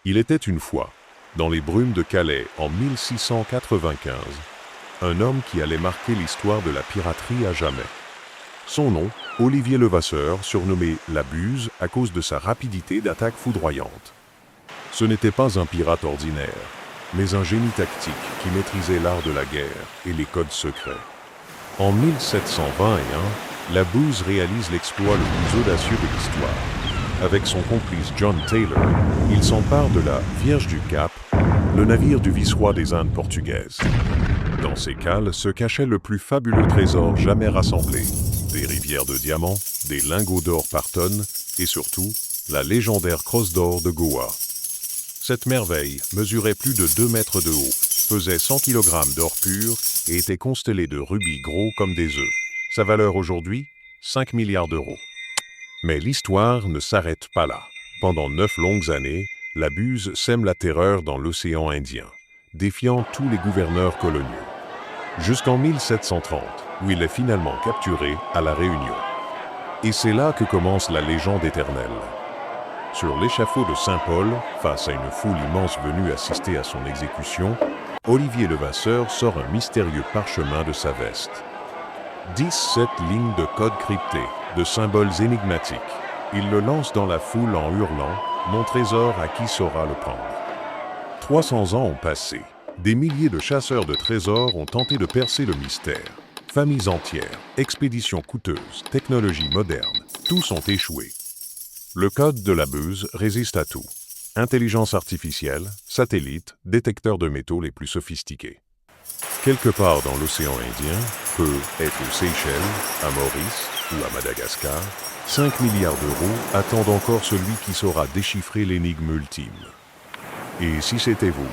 Il était une fois, dans les brumes de Calais en 1695, un homme qui allait marquer l'histoire de la piraterie à jamais. Son nom, Olivier Levasseur, surnommé la Buse à cause de sa rapidité d'attaque foudroyante. Ce n'était pas un pirate ordinaire, mais un génie tactique qui maîtrisait l'art de la guerre et les codes secrets. En 1721, la Buse réalise l'exploit le plus audacieux de l'histoire. Avec son complice John Taylor, il s'empare de la Vierge du Cap, le navire du vice-roi des Indes portugaises. Dans ses cales se cachait le plus fabuleux trésor jamais rassemblé. Des rivières de diamants, des lingots d'or par tonne et surtout, la légendaire crosse d'or de Goa. Cette merveille mesurait plus de 2 mètres de haut, pesait 100 kg d'or pur et était constellée de rubis gros comme des œufs. Sa valeur aujourd'hui, 5 milliards d'euros. Mais l'histoire ne s'arrête pas là. Pendant 9 longues années, la Buse sème la terreur dans l'océan Indien, défiant tous les gouverneurs coloniaux. Jusqu'en 1730, où il est finalement capturé à La Réunion. Et c'est là que commence la légende éternelle. Sur l'échafaud de Saint-Paul, face à une foule immense venue assister à son exécution, Olivier Levasseur sort un mystérieux parchemin de sa veste. 17 lignes de code cryptés, de symboles énigmatiques. Il le lance dans la foule en hurlant « Mon trésor, à qui saura le prendre ?» 300 ans ont passé. Des milliers de chasseurs de trésors ont tenté de percer le mystère. Familles entières, expéditions coûteuses, technologies modernes, tous ont échoué. Le code de la Buse résiste à tout. Intelligence artificielle, satellites, détecteurs de métaux les plus sophistiqués. Quelque part dans l'océan Indien, peut être aux Seychelles, à Maurice ou à Madagascar, 5 milliards d'euros attendent encore celui qui saura déchiffrer l'énigme ultime. Et si c'était vous,